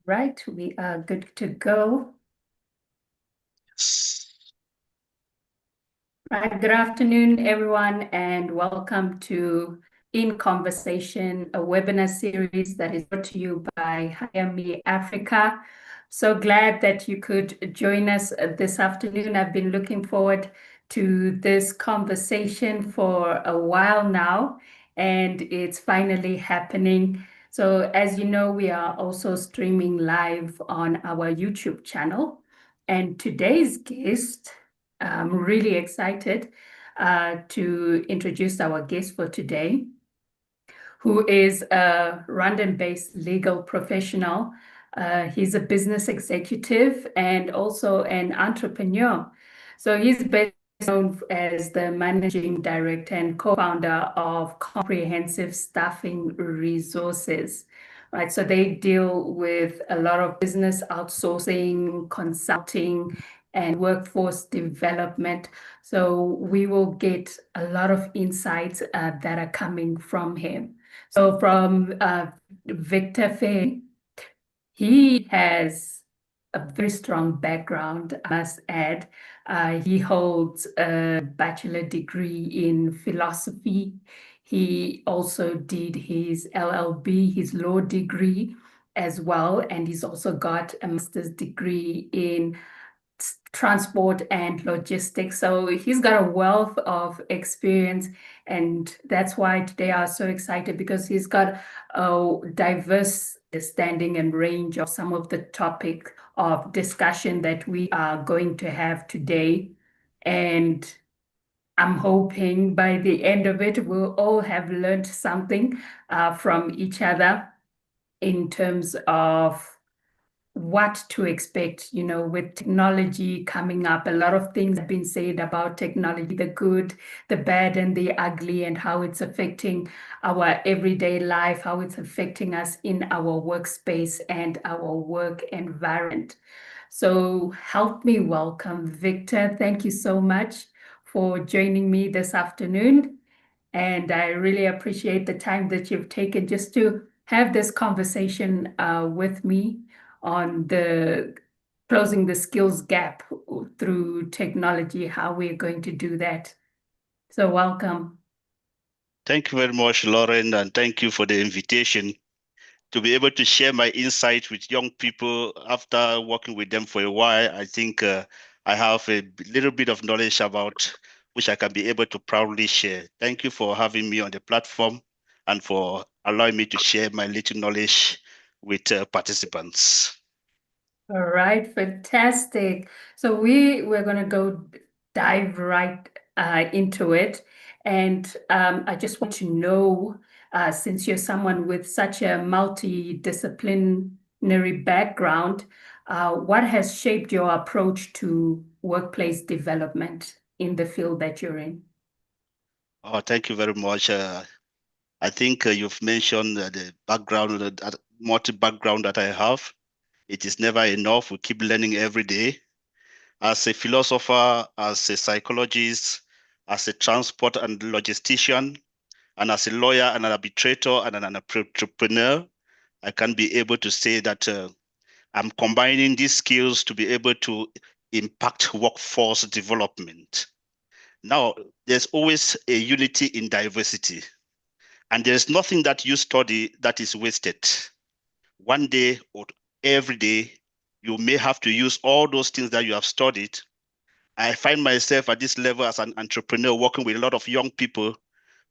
Right, we are good to go. Right, good afternoon, everyone, and welcome to In Conversation, a webinar series that is brought to you by HireMe Africa. So glad that you could join us this afternoon. I've been looking forward to this conversation for a while now, and it's finally happening. So as you know, we are also streaming live on our YouTube channel. And today's guest, I'm really excited to introduce our guest for today, who is a Rwandan-based legal professional. He's a business executive and also an entrepreneur. So he's best known as the managing director and co-founder of Comprehensive Staffing Resources. Right, so they deal with a lot of business outsourcing, consulting, and workforce development. So we will get a lot of insights that are coming from him. So from Victor Feh, he has a very strong background, I must add. He holds a bachelor degree in philosophy. He also did his LLB, his law degree as well, and he's also got a master's degree in transport and logistics. So he's got a wealth of experience, and that's why today I was so excited because he's got a diverse understanding and range of some of the topic of discussion that we are going to have today. And I'm hoping by the end of it, we'll all have learned something from each other in terms of what to expect, with technology coming up. A lot of things have been said about technology, the good, the bad, and the ugly, and how it's affecting our everyday life, how it's affecting us in our workspace and our work environment. So help me welcome Victor. Thank you so much for joining me this afternoon. And I really appreciate the time that you've taken just to have this conversation with me on the closing the skills gap through technology, how we're going to do that. So welcome. Thank you very much, Lauren, and thank you for the invitation to be able to share my insight with young people after working with them for a while. I think I have a little bit of knowledge about which I can be able to proudly share. Thank you for having me on the platform and for allowing me to share my little knowledge with participants. All right, fantastic. So we're going to go dive right into it. And I just want to know, since you're someone with such a multidisciplinary background, what has shaped your approach to workplace development in the field that you're in? Oh, thank you very much. I think you've mentioned the background, multi-background that I have. It is never enough. We keep learning every day. As a philosopher, as a psychologist, as a transport and logistician, and as a lawyer and an arbitrator and an entrepreneur, I can be able to say that I'm combining these skills to be able to impact workforce development. Now, there's always a unity in diversity, and there's nothing that you study that is wasted. One day or every day, you may have to use all those things that you have studied. I find myself at this level as an entrepreneur working with a lot of young people,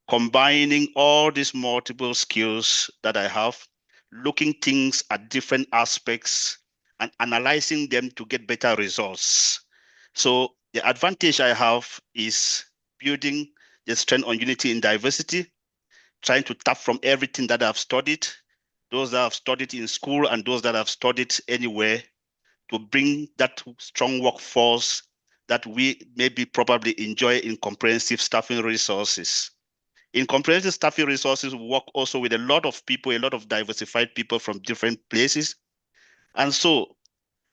combining all these multiple skills that I have, looking things at different aspects and analyzing them to get better results. So the advantage I have is building the strength on unity in diversity, trying to tap from everything that I've studied, those that I've studied in school and those that I've studied anywhere, to bring that strong workforce that we maybe probably enjoy in comprehensive staffing resources. In comprehensive staffing resources, we work also with a lot of people, a lot of diversified people from different places. And so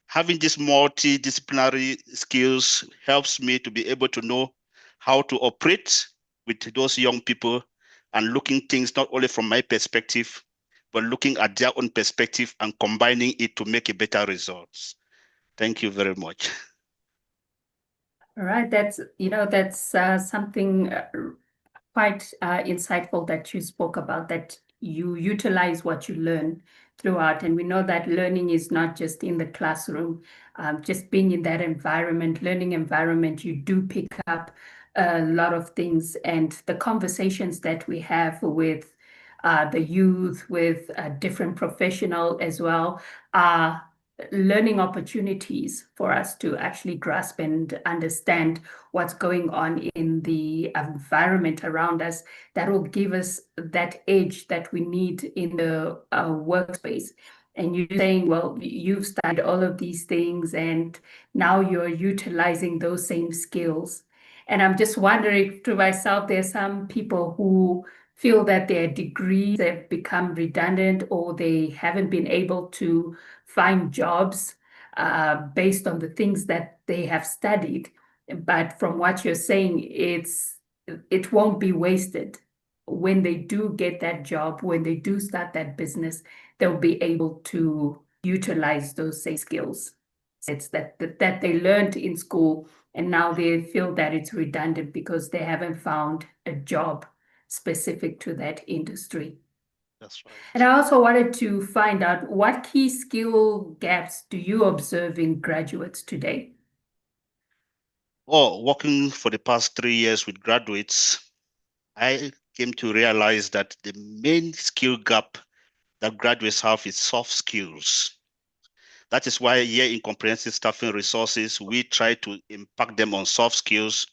having these multidisciplinary skills helps me to be able to know how to operate with those young people and looking things not only from my perspective, but looking at their own perspective and combining it to make a better results. Thank you very much. All right, that's something quite insightful that you spoke about, that you utilize what you learn throughout. And we know that learning is not just in the classroom, just being in that environment, learning environment, you do pick up a lot of things. And the conversations that we have with the youth, with different professional as well, are learning opportunities for us to actually grasp and understand what's going on in the environment around us, that will give us that edge that we need in the workspace. And you're saying, well, you've studied all of these things and now you're utilizing those same skills. And I'm just wondering to myself, there's some people who feel that their degrees have become redundant, or they haven't been able to find jobs based on the things that they have studied. But from what you're saying, it won't be wasted. When they do get that job, when they do start that business, they'll be able to utilize those same skills. It's that they learned in school, and now they feel that it's redundant because they haven't found a job specific to that industry. That's right. And I also wanted to find out, what key skill gaps do you observe in graduates today? Oh, working for the past 3 years with graduates, I came to realize that the main skill gap that graduates have is soft skills. That is why here in Comprehensive Staffing Resources, we try to impact them on soft skills,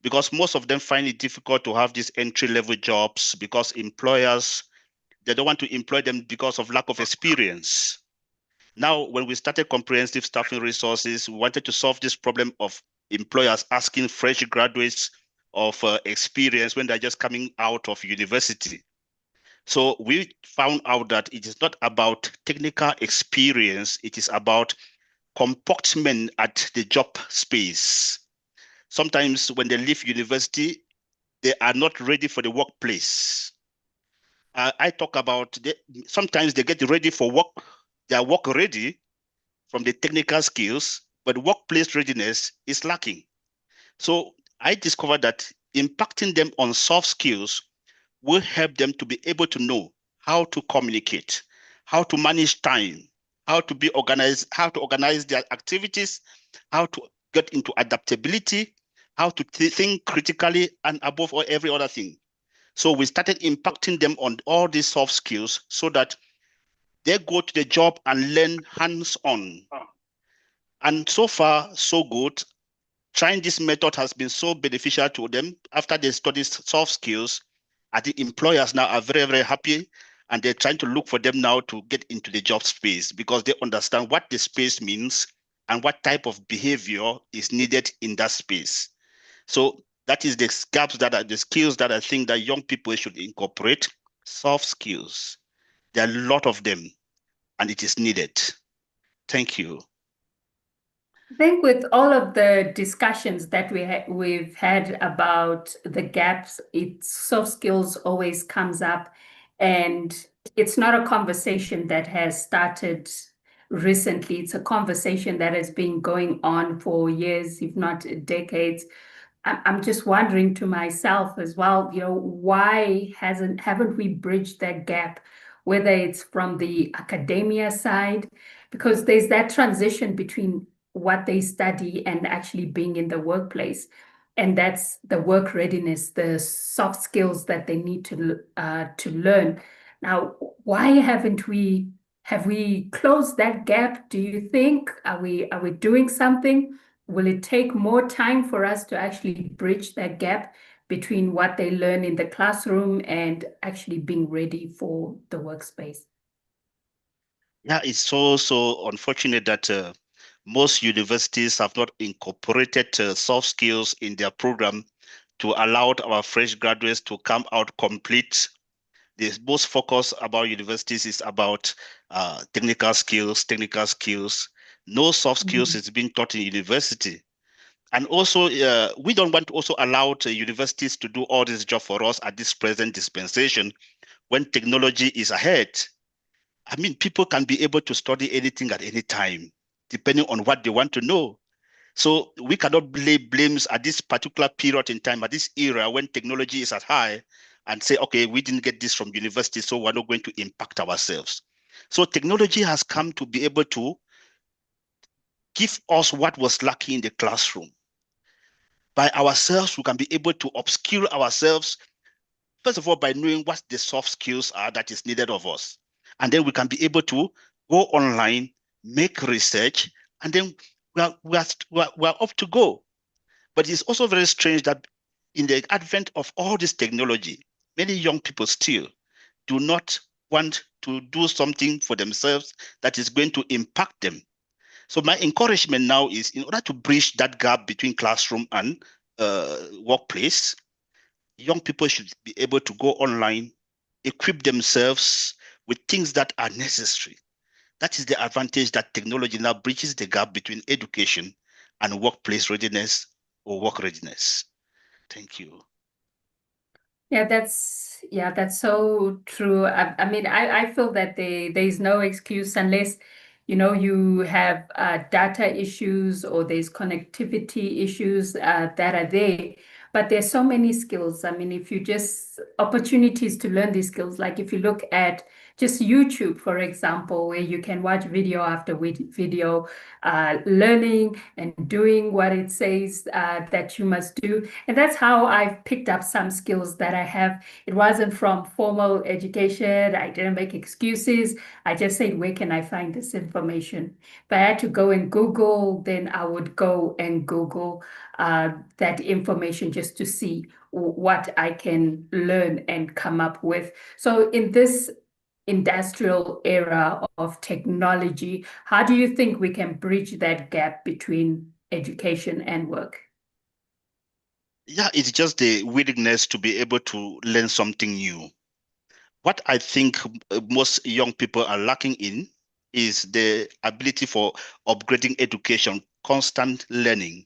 because most of them find it difficult to have these entry-level jobs because employers, they don't want to employ them because of lack of experience. Now, when we started Comprehensive Staffing Resources, we wanted to solve this problem of employers asking fresh graduates of experience when they're just coming out of university. So we found out that it is not about technical experience, it is about comportment at the job space. Sometimes when they leave university, they are not ready for the workplace. I talk about sometimes they get ready for work, they are work ready from the technical skills, but workplace readiness is lacking. So I discovered that impacting them on soft skills will help them to be able to know how to communicate, how to manage time, how to be organized, how to organize their activities, how to get into adaptability, how to think critically, and above all, every other thing. So we started impacting them on all these soft skills so that they go to the job and learn hands-on. And so far, so good. Trying this method has been so beneficial to them. After they study soft skills, I think employers now are very, very happy, and they're trying to look for them now to get into the job space because they understand what the space means and what type of behavior is needed in that space. So that is the gaps that are the skills that I think that young people should incorporate. Soft skills. There are a lot of them, and it is needed. Thank you. I think with all of the discussions that we've had about the gaps, soft skills always comes up, and it's not a conversation that has started recently. It's a conversation that has been going on for years, if not decades. I'm just wondering to myself as well, why haven't we bridged that gap, whether it's from the academia side, because there's that transition between what they study and actually being in the workplace. And that's the work readiness, the soft skills that they need to learn. Now, why have we closed that gap? Do you think, are we doing something? Will it take more time for us to actually bridge that gap between what they learn in the classroom and actually being ready for the workspace? Yeah, it's so unfortunate that most universities have not incorporated soft skills in their program to allow our fresh graduates to come out complete. The most focus about universities is about technical skills, No soft skills is being taught in university. And also, we don't want to also allow universities to do all this job for us at this present dispensation when technology is ahead. I mean, people can be able to study anything at any time, depending on what they want to know. So we cannot lay blames at this particular period in time, at this era when technology is at high, and say, okay, we didn't get this from university, so we're not going to impact ourselves. So technology has come to be able to give us what was lacking in the classroom. By ourselves, we can be able to upskill ourselves, first of all, by knowing what the soft skills are that is needed of us. And then we can be able to go online, make research, and then we're up to go. But it's also very strange that in the advent of all this technology, many young people still do not want to do something for themselves that is going to impact them. So my encouragement now is, in order to bridge that gap between classroom and workplace, young people should be able to go online, equip themselves with things that are necessary. That is the advantage that technology now bridges the gap between education and workplace readiness or work readiness. Thank you. Yeah, that's so true. I mean, I feel that there's no excuse unless, you have data issues or there's connectivity issues that are there. But there's so many skills. I mean, if you just opportunities to learn these skills, like if you look at just YouTube, for example, where you can watch video after video, learning and doing what it says that you must do. And that's how I've picked up some skills that I have. It wasn't from formal education. I didn't make excuses. I just said, where can I find this information? If I had to go and Google, then I would go and Google that information just to see what I can learn and come up with. So in this industrial era of technology, how do you think we can bridge that gap between education and work? Yeah, it's just the willingness to be able to learn something new. What I think most young people are lacking in is the ability for upgrading education, constant learning,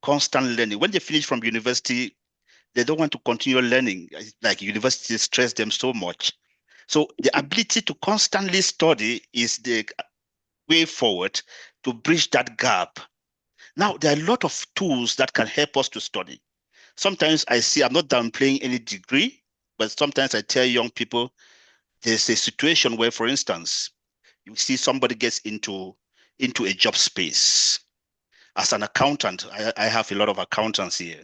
constant learning. When they finish from university, they don't want to continue learning. Like university stress them so much. So the ability to constantly study is the way forward to bridge that gap. Now, there are a lot of tools that can help us to study. Sometimes I see, I'm not downplaying any degree, but sometimes I tell young people there's a situation where, for instance, you see somebody gets into a job space. As an accountant, I have a lot of accountants here,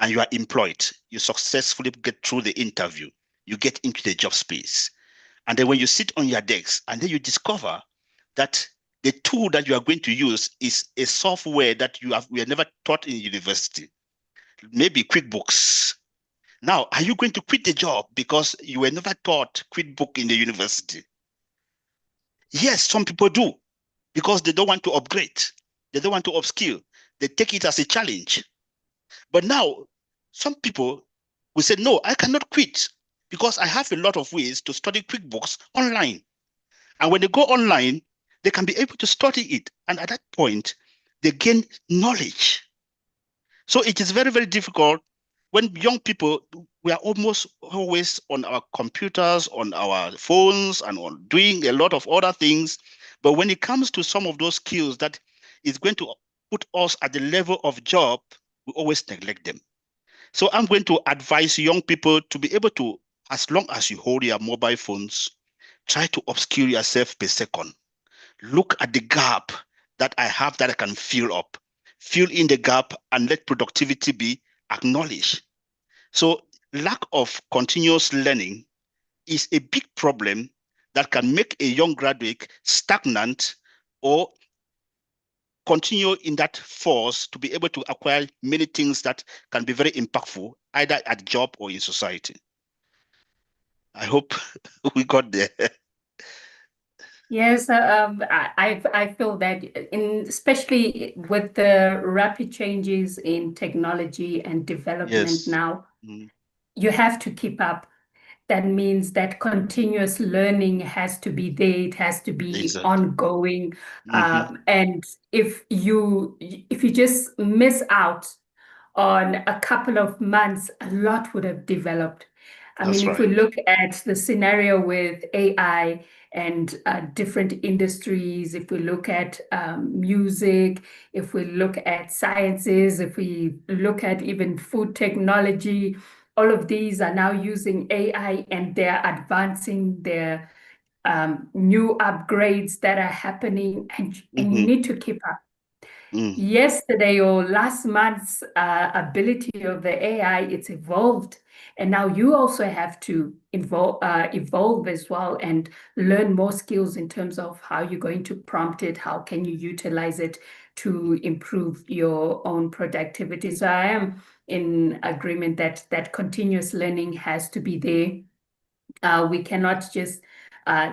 and you are employed. You successfully get through the interview. You get into the job space. And then when you sit on your desk, and then you discover that the tool that you are going to use is a software that we are never taught in university, maybe QuickBooks. Now, are you going to quit the job because you were never taught QuickBook in the university? Yes, some people do because they don't want to upgrade. They don't want to upskill. They take it as a challenge. But now, some people will say, no, I cannot quit because I have a lot of ways to study QuickBooks online. And when they go online, they can be able to study it. And at that point, they gain knowledge. So it is very, very difficult when young people, we are almost always on our computers, on our phones, and on doing a lot of other things. But when it comes to some of those skills that is going to put us at the level of job, we always neglect them. So I'm going to advise young people to be able to, as long as you hold your mobile phones, try to upskill yourself per second. Look at the gap that I have that I can fill up. Fill in the gap and let productivity be acknowledged. So lack of continuous learning is a big problem that can make a young graduate stagnant or continue in that force to be able to acquire many things that can be very impactful, either at job or in society. I hope we got there. Yes, I feel that in especially with the rapid changes in technology and development Yes. now, Mm, you have to keep up. That means that continuous learning has to be there. It has to be exactly. ongoing. Hmm. And if you just miss out on a couple of months, a lot would have developed. I mean, That's if we right. look at the scenario with AI, and different industries. If we look at music, if we look at sciences, if we look at even food technology, all of these are now using AI, and they're advancing their new upgrades that are happening, and you need to keep up. Yesterday or last month's ability of the AI, it's evolved. And now you also have to evolve as well and learn more skills in terms of how you're going to prompt it, how can you utilize it to improve your own productivity. So I am in agreement that that continuous learning has to be there. We cannot just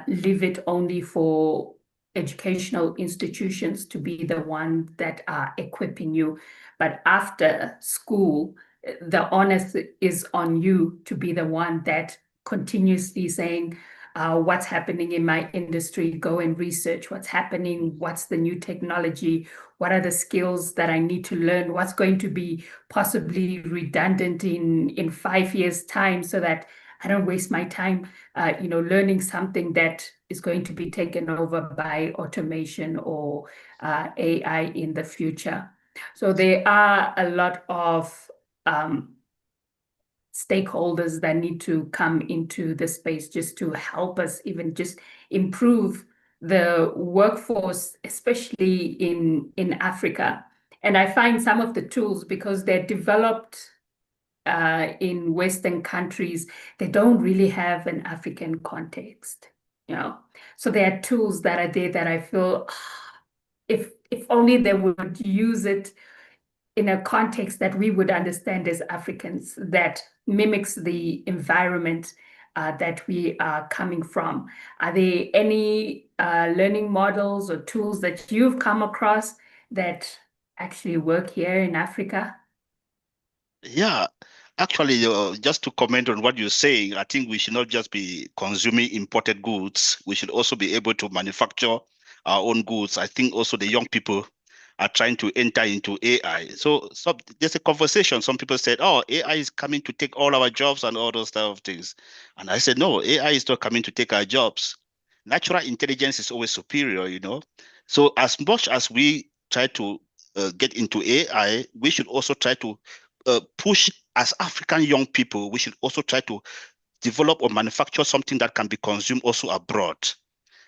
leave it only for educational institutions to be the one that are equipping you. But after school, the onus is on you to be the one that continuously saying, what's happening in my industry, go and research what's happening, what's the new technology, what are the skills that I need to learn, what's going to be possibly redundant in 5 years' time, so that I don't waste my time, learning something that is going to be taken over by automation or AI in the future. So there are a lot of stakeholders that need to come into the space just to help us even just improve the workforce, especially in Africa. And I find some of the tools, because they're developed in Western countries, they don't really have an African context, So there are tools that are there that I feel, if only they would use it in a context that we would understand as Africans, that mimics the environment that we are coming from. Are there any learning models or tools that you've come across that actually work here in Africa? Yeah, actually, just to comment on what you're saying, I think we should not just be consuming imported goods. We should also be able to manufacture our own goods. I think also the young people are trying to enter into AI. So there's a conversation. Some people said, oh, AI is coming to take all our jobs and all those type of things. And I said, no, AI is not coming to take our jobs. Natural intelligence is always superior. So as much as we try to get into AI, we should also try to push as African young people. We should also try to develop or manufacture something that can be consumed also abroad.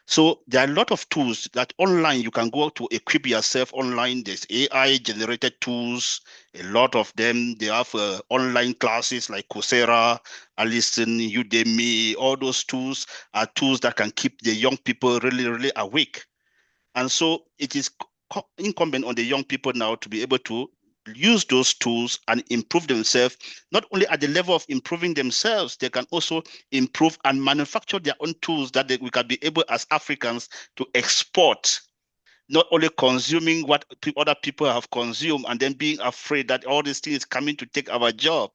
So there are a lot of tools that online you can go to equip yourself online. There's AI generated tools, a lot of them. They have online classes like Coursera, Alison, Udemy. All those tools are tools that can keep the young people really, really awake. And so it is incumbent on the young people now to be able to use those tools and improve themselves, not only at the level of improving themselves, they can also improve and manufacture their own tools that we can be able as Africans to export, not only consuming what other people have consumed and then being afraid that all these things coming to take our job.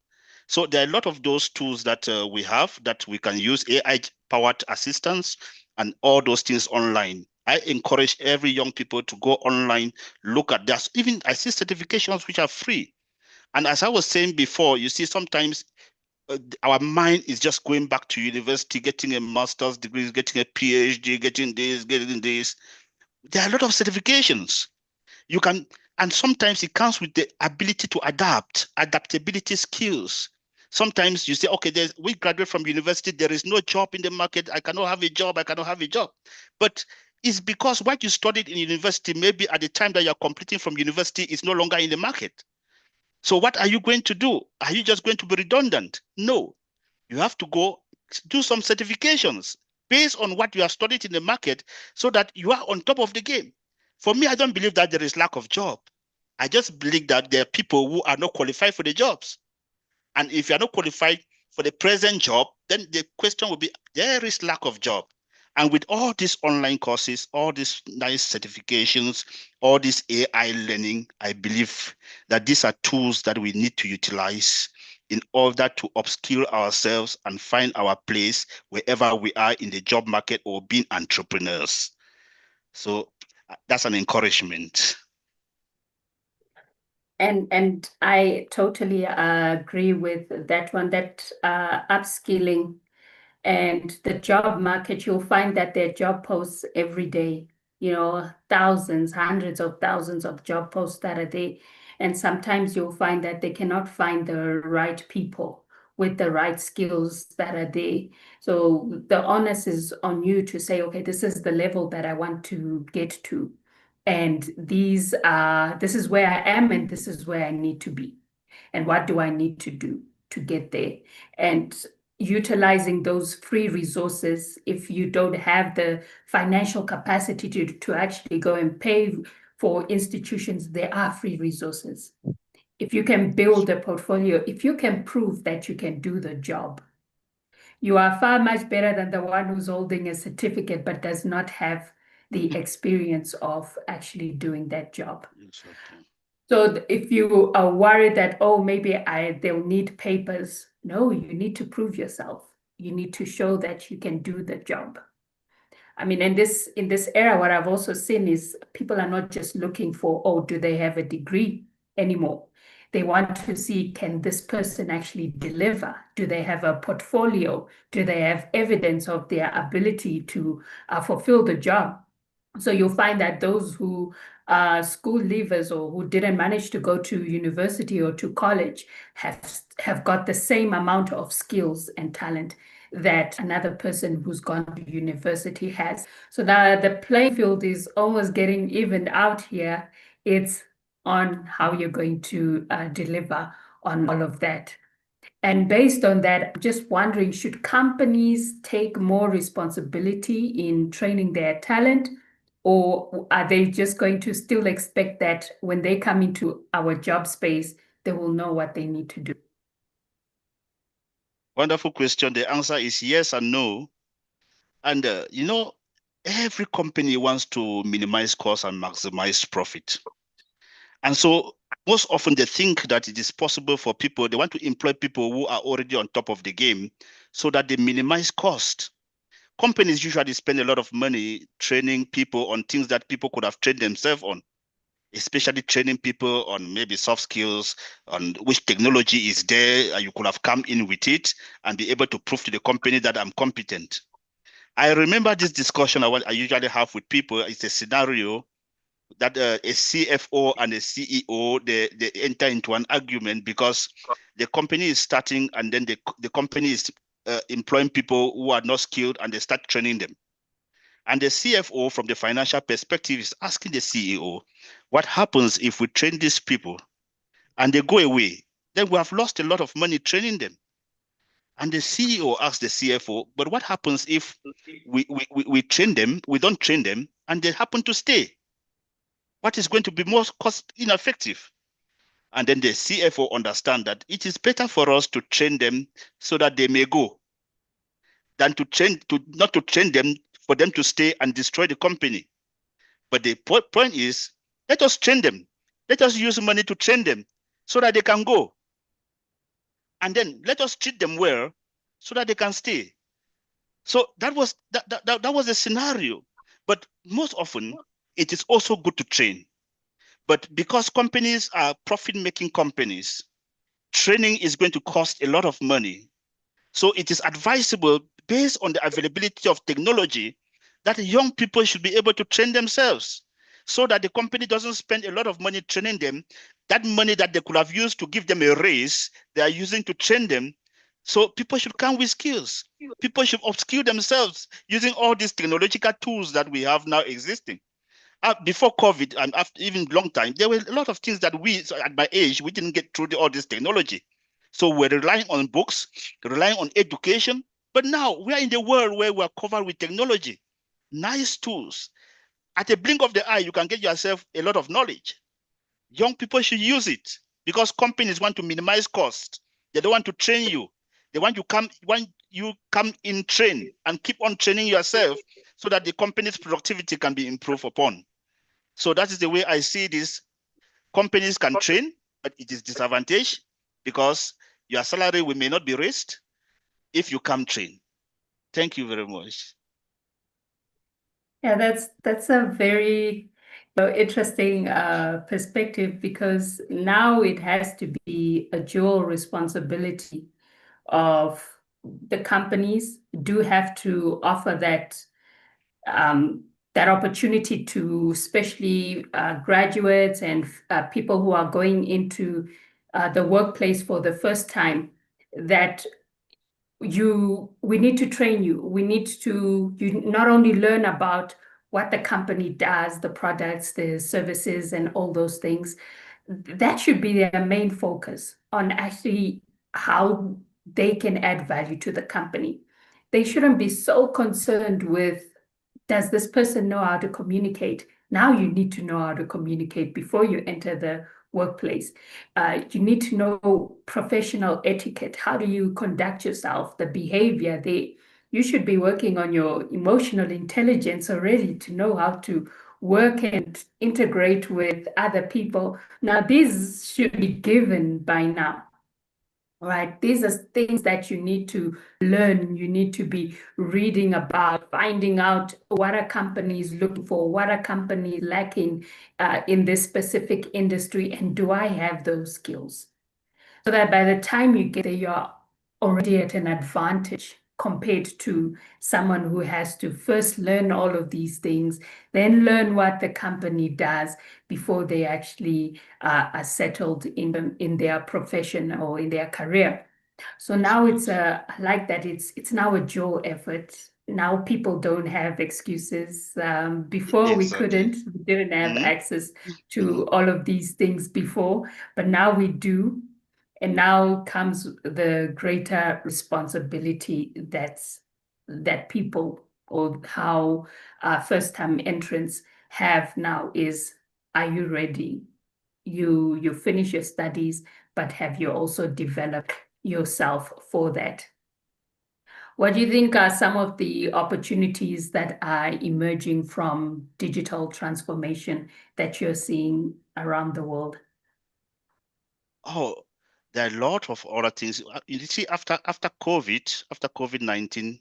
So there are a lot of those tools that we have that we can use, AI-powered assistance and all those things online. I encourage every young people to go online, look at that. Even I see certifications which are free. And as I was saying before, you see sometimes our mind is just going back to university, getting a master's degree, getting a PhD, getting this, getting this. There are a lot of certifications. You can, and sometimes it comes with the ability to adapt, adaptability skills. Sometimes you say, okay, we graduate from university, there is no job in the market. I cannot have a job. I cannot have a job. But it's because what you studied in university, maybe at the time that you're completing from university, is no longer in the market. So what are you going to do? Are you just going to be redundant? No, you have to go do some certifications based on what you have studied in the market so that you are on top of the game. For me, I don't believe that there is lack of job. I just believe that there are people who are not qualified for the jobs. And if you're not qualified for the present job, then the question will be, there is lack of job. And with all these online courses, all these nice certifications, all this AI learning, I believe that these are tools that we need to utilize in order to upskill ourselves and find our place wherever we are in the job market or being entrepreneurs. So that's an encouragement. And I totally agree with that one, that upskilling And the job market, you'll find that there are job posts every day, thousands, hundreds of thousands of job posts that are there. And sometimes you'll find that they cannot find the right people with the right skills that are there. So the onus is on you to say, okay, this is the level that I want to get to. And this is where I am, and this is where I need to be. And what do I need to do to get there? And utilizing those free resources, if you don't have the financial capacity to actually go and pay for institutions, there are free resources. If you can build a portfolio, if you can prove that you can do the job, you are far much better than the one who's holding a certificate but does not have the experience of actually doing that job. Exactly. So if you are worried that, oh, maybe they'll need papers, no, you need to prove yourself. You need to show that you can do the job. I mean, in this era, what I've also seen is people are not just looking for, oh, do they have a degree anymore? They want to see, can this person actually deliver? Do they have a portfolio? Do they have evidence of their ability to fulfill the job? So you'll find that those who are school leavers or who didn't manage to go to university or to college have got the same amount of skills and talent that another person who's gone to university has. So now the playing field is almost getting evened out here. It's on how you're going to deliver on all of that. And based on that, I'm just wondering, should companies take more responsibility in training their talent? Or are they just going to still expect that when they come into our job space, they will know what they need to do? Wonderful question. The answer is yes and no. And, every company wants to minimize costs and maximize profit. And so most often they think that it is possible for people, they want to employ people who are already on top of the game so that they minimize cost. Companies usually spend a lot of money training people on things that people could have trained themselves on, especially training people on maybe soft skills, on which technology is there, and you could have come in with it and be able to prove to the company that I'm competent. I remember this discussion I usually have with people. It's a scenario that a CFO and a CEO, they enter into an argument because the company is starting and then the company is employing people who are not skilled and they start training them. And the CFO, from the financial perspective, is asking the CEO, what happens if we train these people and they go away? Then we have lost a lot of money training them. And the CEO asks the CFO, but what happens if we train them, we don't train them, and they happen to stay? What is going to be more cost ineffective? And then the CFO understand that it is better for us to train them so that they may go than not to train them for them to stay and destroy the company. But the point is, let us train them. Let us use money to train them so that they can go. And then let us treat them well so that they can stay. So that was the scenario. But most often, it is also good to train. But because companies are profit-making companies, training is going to cost a lot of money. So it is advisable, based on the availability of technology, that young people should be able to train themselves so that the company doesn't spend a lot of money training them. That money that they could have used to give them a raise, they are using to train them. So people should come with skills. People should upskill themselves using all these technological tools that we have now existing. Before COVID and after even long time, there were a lot of things that at my age, we didn't get through all this technology. So we're relying on books, relying on education. But now we are in the world where we're covered with technology, nice tools. At a blink of the eye, you can get yourself a lot of knowledge. Young people should use it because companies want to minimize cost. They don't want to train you. They want you come in train and keep on training yourself so that the company's productivity can be improved upon. So that is the way I see this. Companies can train, but it is disadvantage because your salary may not be raised if you come train. Thank you very much. Yeah, that's a very interesting perspective, because now it has to be a dual responsibility of the companies do have to offer that opportunity to especially graduates and people who are going into the workplace for the first time, that we need to train you. We need to you not only learn about what the company does, the products, the services, and all those things. That should be their main focus on actually how they can add value to the company. They shouldn't be so concerned with, does this person know how to communicate? Now you need to know how to communicate before you enter the workplace. You need to know professional etiquette. How do you conduct yourself? The behavior. You should be working on your emotional intelligence already to know how to work and integrate with other people. Now, these should be given by now. Right, these are things that you need to learn. You need to be reading about, finding out what are companies looking for, what are companies lacking in this specific industry, and do I have those skills? So that by the time you get there, you're already at an advantage compared to someone who has to first learn all of these things, then learn what the company does before they actually are settled in their profession or in their career. So now it's I like that it's now a dual effort. Now people don't have excuses. Before Exactly. we didn't have Mm-hmm. access Mm-hmm. to all of these things before, but now we do. And now comes the greater responsibility that people or how first-time entrants have now is, are you ready? You finish your studies, but have you also developed yourself for that? What do you think are some of the opportunities that are emerging from digital transformation that you're seeing around the world? Oh, there are a lot of other things. You see, after COVID-19,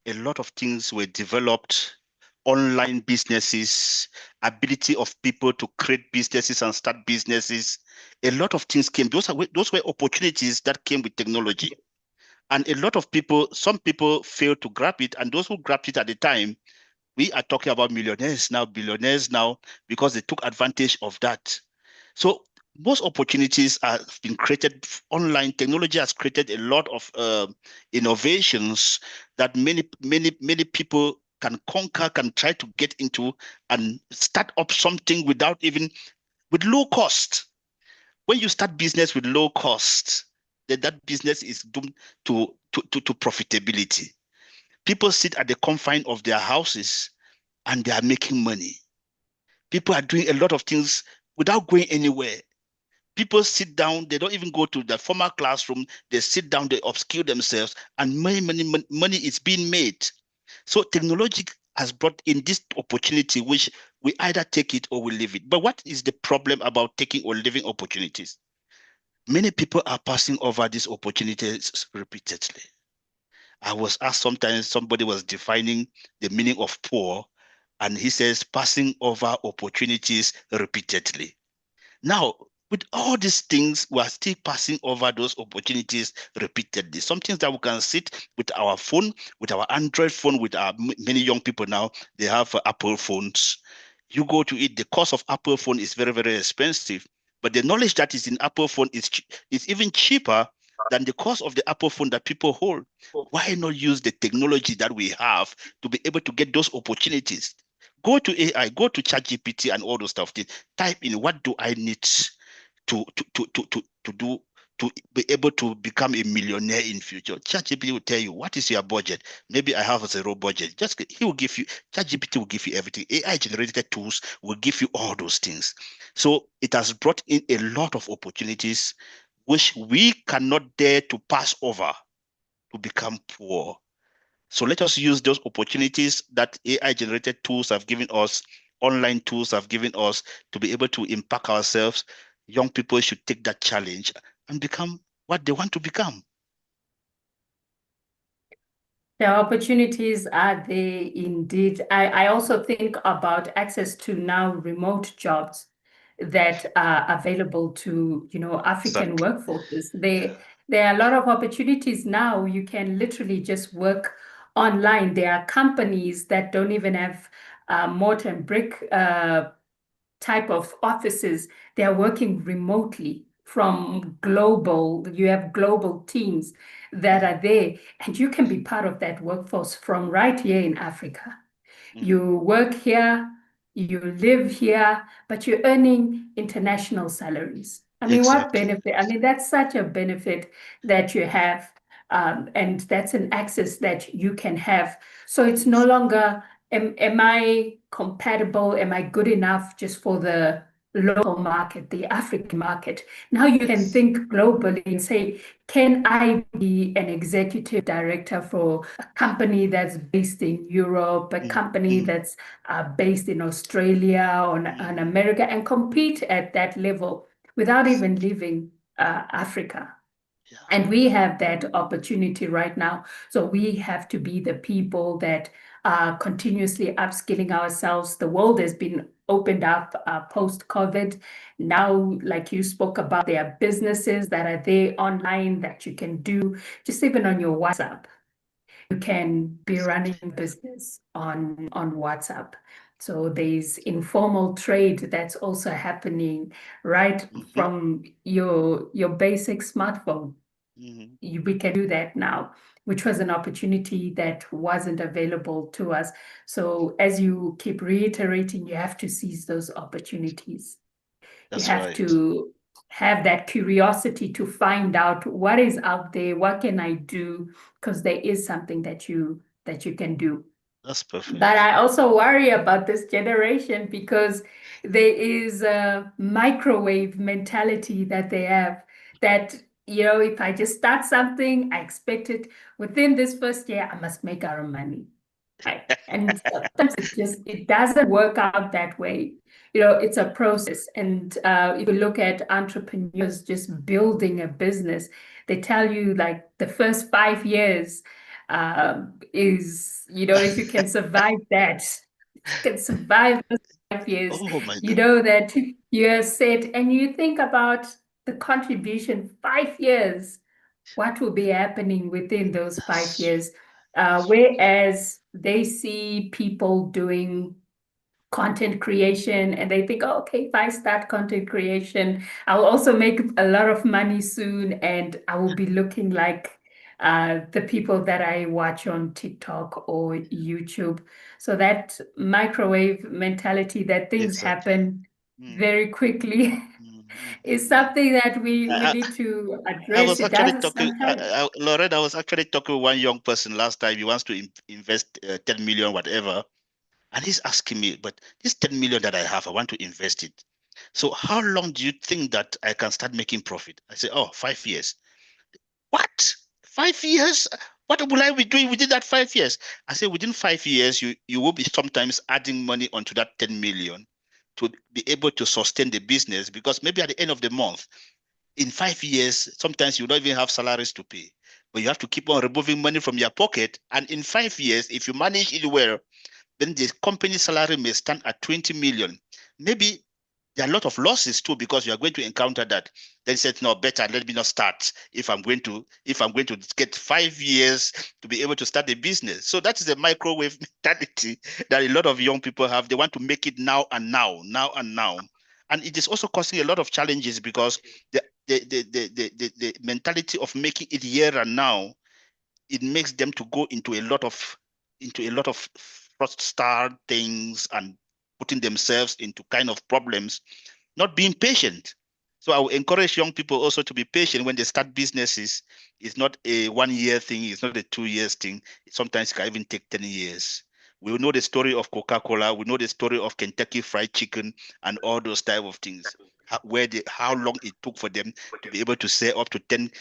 a lot of things were developed. Online businesses, ability of people to create businesses and start businesses. A lot of things came. Those were opportunities that came with technology. And a lot of people, some people failed to grab it, and those who grabbed it at the time, we are talking about millionaires now, billionaires now, because they took advantage of that. So most opportunities have been created online. Technology has created a lot of innovations that many people can conquer, can try to get into and start up something with low cost. When you start business with low cost, then that business is doomed to profitability. People sit at the confine of their houses and they are making money. People are doing a lot of things without going anywhere. People sit down, they don't even go to the formal classroom. They sit down, they upskill themselves, and money is being made. So technology has brought in this opportunity, which we either take it or we leave it. But what is the problem about taking or leaving opportunities? Many people are passing over these opportunities repeatedly. I was asked sometimes, somebody was defining the meaning of poor, and he says passing over opportunities repeatedly. Now, with all these things, we are still passing over those opportunities repeatedly. Some things that we can sit with our phone, with our Android phone, with our many young people now, they have Apple phones. You go to it, the cost of Apple phone is very, very expensive. But the knowledge that is in Apple phone is even cheaper than the cost of the Apple phone that people hold. Why not use the technology that we have to be able to get those opportunities? Go to AI, go to ChatGPT and all those stuff. Type in what do I need to do to be able to become a millionaire in future. ChatGPT will tell you what is your budget. Maybe I have a zero budget. He will give you, ChatGPT will give you everything. AI generated tools will give you all those things. So it has brought in a lot of opportunities which we cannot dare to pass over to become poor. So let us use those opportunities that AI generated tools have given us, online tools have given us to be able to impact ourselves. Young people should take that challenge and become what they want to become. The opportunities are there indeed. I also think about access to now remote jobs that are available to, African Exactly. workforces. There are a lot of opportunities now. You can literally just work online. There are companies that don't even have mortar and brick type of offices. They are working remotely from global. You have global teams that are there, and you can be part of that workforce from right here in Africa. You work here, you live here, but you're earning international salaries. I mean, what Exactly. benefit? I mean, that's such a benefit that you have, and that's an access that you can have. So it's no longer, am I compatible? Am I good enough just for the local market, the African market? Now you can think globally and say, can I be an executive director for a company that's based in Europe, a company that's based in Australia or in America, and compete at that level without even leaving Africa? Yeah. And we have that opportunity right now. So we have to be the people that are continuously upskilling ourselves. The world has been opened up post-COVID. Now, like you spoke about, there are businesses that are there online that you can do just even on your WhatsApp. You can be running business on WhatsApp. So there's informal trade that's also happening right from your basic smartphone. We can do that now, which was an opportunity that wasn't available to us. So as you keep reiterating, you have to seize those opportunities. You That's have right. to have that curiosity to find out what is out there, what can I do, because there is something that you can do. That's perfect. But I also worry about this generation because there is a microwave mentality that they have that, if I just start something, I expect it within this first year, I must make our money. Right. And sometimes it doesn't work out that way. It's a process. And if you look at entrepreneurs just building a business, they tell you like the first 5 years is, if you can survive that, if you can survive those 5 years, Oh my you God. know that you're set. And you think about the contribution, 5 years, what will be happening within those 5 years. Whereas they see people doing content creation and they think, oh, okay, if I start content creation, I'll also make a lot of money soon and I will be looking like the people that I watch on TikTok or YouTube. So that microwave mentality that things Exactly. happen Mm, very quickly mm, mm, is mm. something that we I, need to I address. was It actually does talking, sometimes. Lauren, I was actually talking with one young person last time. He wants to invest 10 million, whatever. And he's asking me, but this 10 million that I have, I want to invest it. So how long do you think that I can start making profit? I say, oh, 5 years. What? 5 years? What will I be doing within that 5 years? I say within 5 years, you will be sometimes adding money onto that 10 million to be able to sustain the business because maybe at the end of the month, in 5 years, sometimes you don't even have salaries to pay. But you have to keep on removing money from your pocket. And in 5 years, if you manage it well, then the company salary may stand at 20 million. Maybe there are a lot of losses too because you are going to encounter that. Then said, no, better let me not start if I'm going to get 5 years to be able to start a business. So that is the microwave mentality that a lot of young people have. They want to make it now and now, now and now. And it is also causing a lot of challenges because the mentality of making it here and now, it makes them to go into a lot of fraudster things and putting themselves into kind of problems, not being patient. So I will encourage young people also to be patient when they start businesses. It's not a 1 year thing, it's not a 2 years thing. Sometimes it can even take 10 years. We know the story of Coca-Cola, we know the story of Kentucky Fried Chicken and all those type of things. How long it took for them to be able to sell up to 10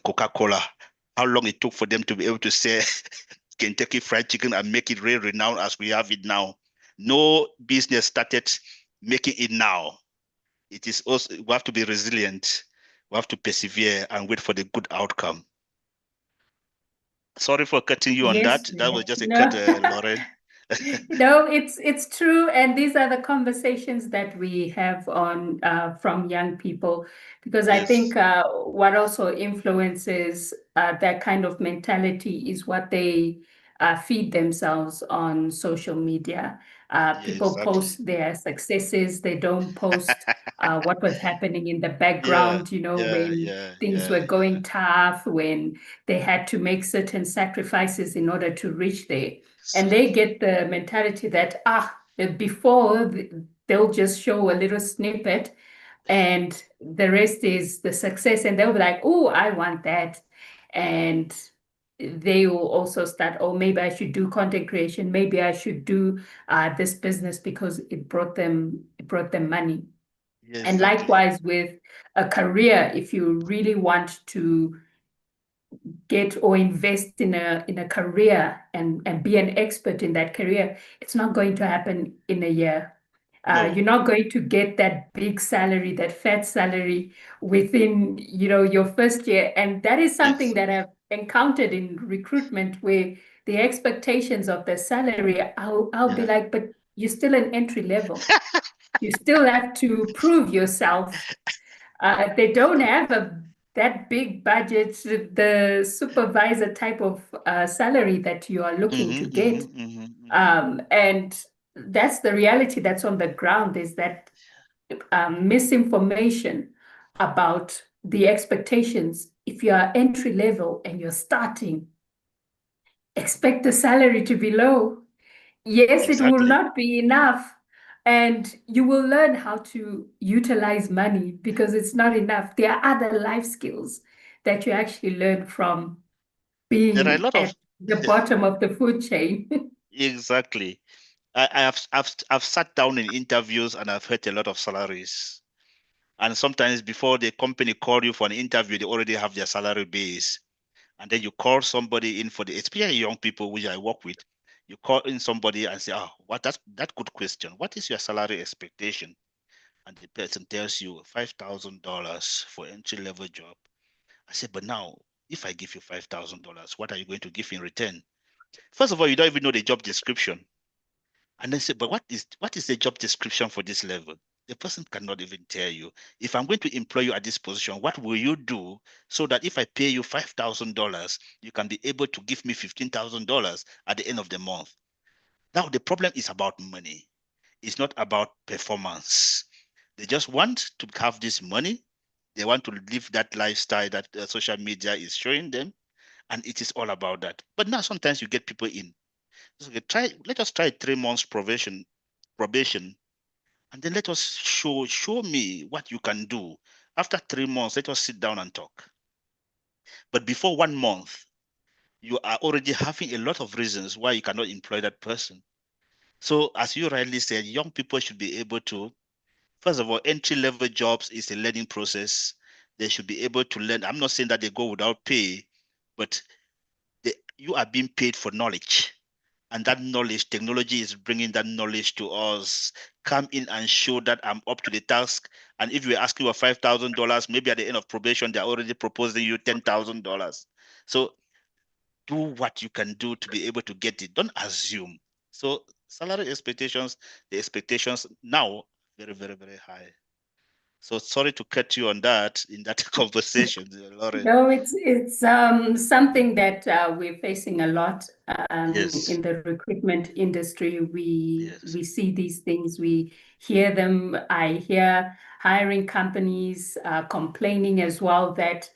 Coca-Cola, how long it took for them to be able to sell Kentucky Fried Chicken and make it real renowned as we have it now. No business started making it now. It is also, we have to be resilient. We have to persevere and wait for the good outcome. Sorry for cutting you on Yes, that. That was just a cut, no. Lauren. It's true, and these are the conversations that we have on from young people, because I think Yes, what also influences that kind of mentality is what they feed themselves on social media. yeah, People exactly. post their successes; they don't post what was happening in the Yeah, background. yeah, When yeah, things were yeah, going tough, when they had to make certain sacrifices in order to reach there. And they exactly. get the mentality that, before they'll just show a little snippet and the rest is the success. And they'll be like, oh, I want that. And they will also start, oh, maybe I should do content creation. Maybe I should do this business because it brought them money. Yeah, And exactly. likewise with a career, if you really want to get or invest in a career and be an expert in that career, it's not going to happen in a year. You're No, not going to get that big salary, that fat salary within, your first year. And that is something yes. that I've encountered in recruitment where the expectations of the salary, I'll be Yeah. like, but you're still an entry level. You still have to prove yourself. They don't have that big budget, the supervisor type of salary that you are looking to Mm-hmm, get. mm-hmm, mm-hmm, mm-hmm. And that's the reality that's on the ground, is that misinformation about the expectations. If you are entry level and you're starting, expect the salary to be low. Yes, it will Exactly. not be enough. And you will learn how to utilize money because it's not enough. There are other life skills that you actually learn from There are a being lot of at the bottom of the food chain. exactly. I've sat down in interviews and I've heard a lot of salaries. And sometimes before the company call you for an interview, they already have their salary base. And then you call somebody in for the, especially young people which I work with, you call in somebody and say, oh, that good question. What is your salary expectation? And the person tells you $5,000 for entry level job. I said, but now if I give you $5,000, what are you going to give in return? First of all, you don't even know the job description. And then say, but what is the job description for this level? The person cannot even tell you. If I'm going to employ you at this position, what will you do so that if I pay you $5,000, you can be able to give me $15,000 at the end of the month? Now the problem is about money. It's not about performance. They just want to have this money. They want to live that lifestyle that social media is showing them, and it is all about that. But now sometimes you get people in. Okay, let us try 3 months probation, and then let us show me what you can do. After 3 months, let us sit down and talk. But before 1 month, you are already having a lot of reasons why you cannot employ that person. So as you rightly said, young people should be able to, first of all, entry level jobs is a learning process. They should be able to learn. I'm not saying that they go without pay, but you are being paid for knowledge. And that knowledge, technology is bringing that knowledge to us. Come in and show that I'm up to the task. And if you're asking for $5,000, maybe at the end of probation, they're already proposing you $10,000. So do what you can do to be able to get it. Don't assume. So salary expectations, the expectations now, very, very, very high. So sorry to cut you on that in that conversation, Lauren. No, it's something that we're facing a lot Yes, in the recruitment industry. We yes. we see these things, we hear them. I hear hiring companies complaining as well that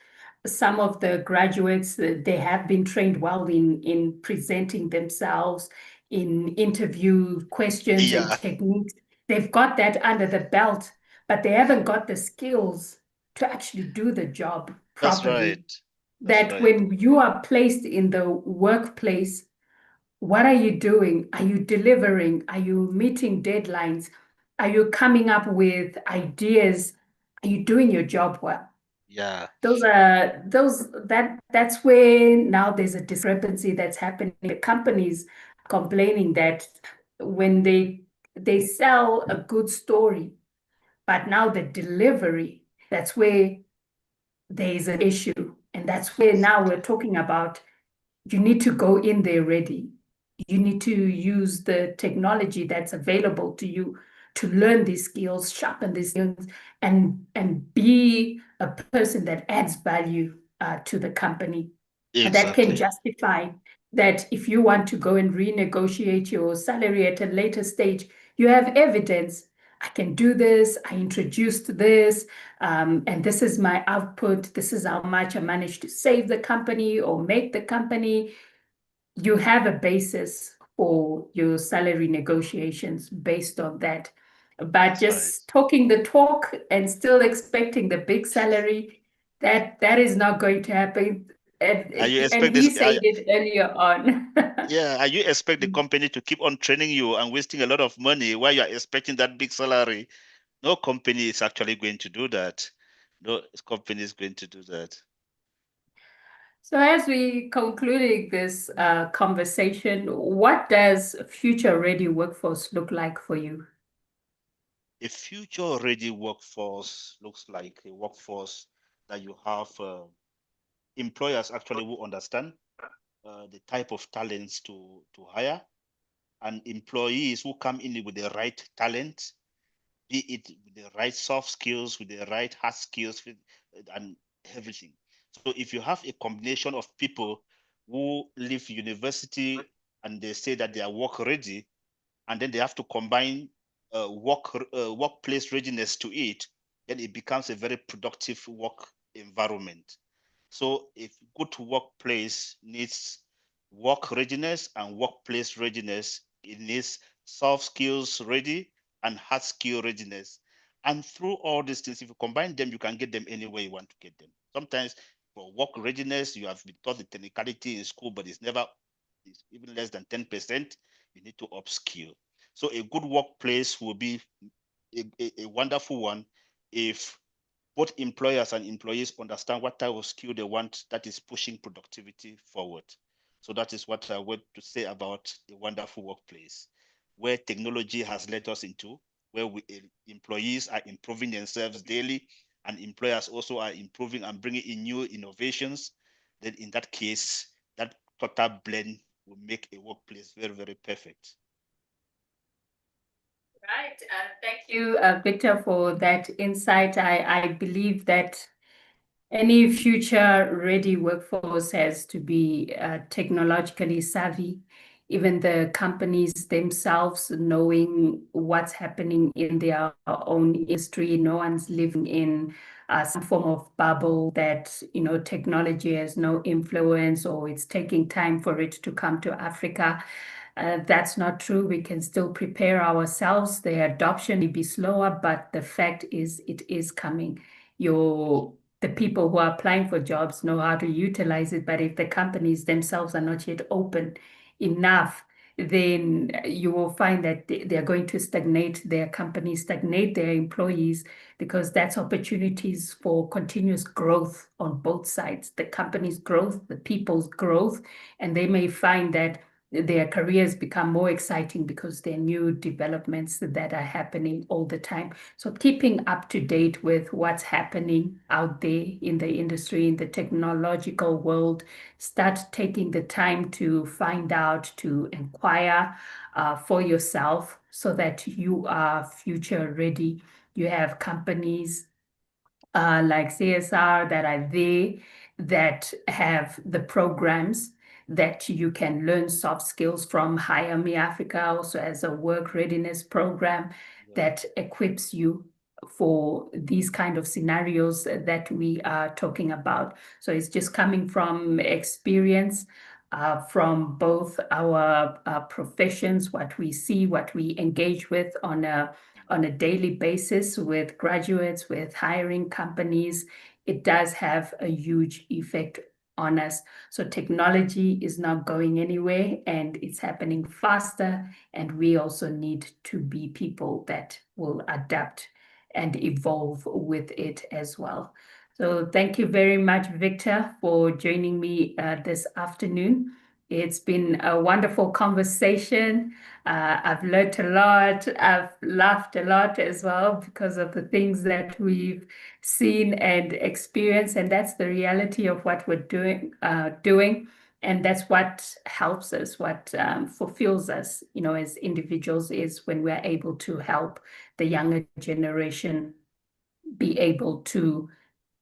some of the graduates, they have been trained well in presenting themselves, in interview questions and Yeah, techniques. They've got that under the belt, but they haven't got the skills to actually do the job that's right. properly. That's That right. when you are placed in the workplace, what are you doing? Are you delivering? Are you meeting deadlines? Are you coming up with ideas? Are you doing your job well? Yeah. That's where now there's a discrepancy that's happening. The companies complaining that when they sell a good story, but now the delivery, that's where there is an issue. And that's where now we're Exactly. talking about you need to go in there ready. You need to use the technology that's available to you to learn these skills, sharpen these skills, and be a person that adds value to the company. That can Exactly. justify that if you want to go and renegotiate your salary at a later stage, you have evidence. I can do this. I introduced this, and this is my output. This is how much I managed to save the company or make the company. You have a basis for your salary negotiations based on that. But That's right. just talking the talk and still expecting the big salary, that is not going to happen. And you And expect he this, said it earlier on. yeah, and you expect the company to keep on training you and wasting a lot of money while you're expecting that big salary. No company is actually going to do that. No company is going to do that. So as we concluding this conversation, what does future-ready workforce look like for you? A future-ready workforce looks like a workforce that you have employers actually will understand the type of talents to hire, and employees who come in with the right talent, be it with the right soft skills, with the right hard skills, and everything. So if you have a combination of people who leave university and they say that they are work ready, and then they have to combine workplace readiness to it, then it becomes a very productive work environment. So if good workplace needs work readiness and workplace readiness, it needs soft skills ready and hard skill readiness. And through all these things, if you combine them, you can get them anywhere you want to get them. Sometimes for work readiness, you have been taught the technicality in school, but it's even less than 10%. You need to upskill. So a good workplace will be a wonderful one if both employers and employees understand what type of skill they want that is pushing productivity forward. So that is what I want to say about a wonderful workplace, where technology has led us into, where employees are improving themselves daily, and employers also are improving and bringing in new innovations. Then in that case, that total blend will make a workplace very, very perfect. Right. Thank you, Victor, for that insight. I believe that any future-ready workforce has to be technologically savvy. Even the companies themselves knowing what's happening in their own industry. No one's living in some form of bubble that, technology has no influence or it's taking time for it to come to Africa. That's not true. We can still prepare ourselves. The adoption may be slower, but the fact is it is coming. The people who are applying for jobs know how to utilize it, but if the companies themselves are not yet open enough, then you will find that they're going to stagnate their companies, stagnate their employees, because that's opportunities for continuous growth on both sides, the company's growth, the people's growth, and they may find that their careers become more exciting because there are new developments that are happening all the time. So keeping up to date with what's happening out there in the industry, in the technological world, start taking the time to find out, to inquire for yourself so that you are future ready. You have companies like CSR that are there that have the programs that you can learn soft skills from. HireMe Africa also has a work readiness program that equips you for these kind of scenarios that we are talking about. So it's just coming from experience from both our professions, what we see, what we engage with on a daily basis with graduates, with hiring companies. It does have a huge effect on us. So technology is not going anywhere and it's happening faster. And we also need to be people that will adapt and evolve with it as well. So thank you very much, Victor, for joining me this afternoon. It's been a wonderful conversation. I've learned a lot. I've laughed a lot as well because of the things that we've seen and experienced, and that's the reality of what we're doing. And that's what helps us, what fulfills us, as individuals, is when we're able to help the younger generation be able to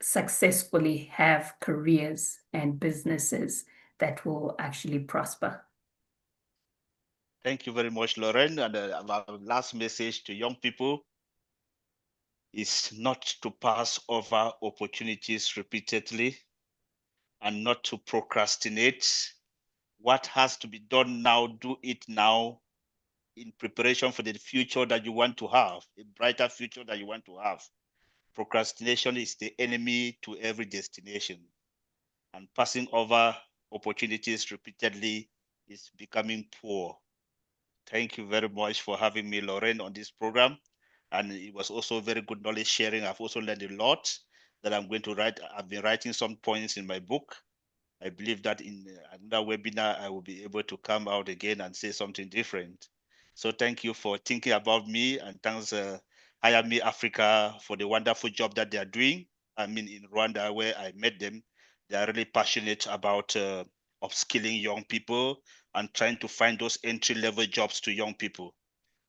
successfully have careers and businesses that will actually prosper. Thank you very much, Lauren. And our last message to young people is not to pass over opportunities repeatedly and not to procrastinate. What has to be done now, do it now in preparation for the future that you want to have, a brighter future that you want to have. Procrastination is the enemy to every destination, and passing over opportunities repeatedly is becoming poor. Thank you very much for having me, Lauren, on this program. And it was also very good knowledge sharing. I've also learned a lot that I'm going to write. I've been writing some points in my book. I believe that in another webinar, I will be able to come out again and say something different. So thank you for thinking about me, and thanks HireMe Africa for the wonderful job that they are doing. I mean, in Rwanda, where I met them, they are really passionate about upskilling young people and trying to find those entry-level jobs to young people.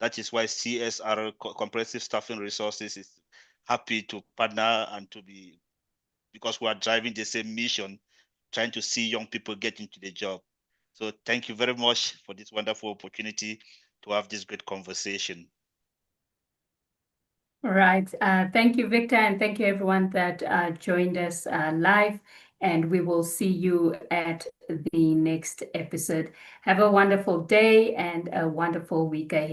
That is why CSR, Comprehensive Staffing Resources, is happy to partner and to be, because we are driving the same mission, trying to see young people get into the job. So thank you very much for this wonderful opportunity to have this great conversation. All right. Thank you, Victor, and thank you everyone that joined us live. And we will see you at the next episode. Have a wonderful day and a wonderful week ahead.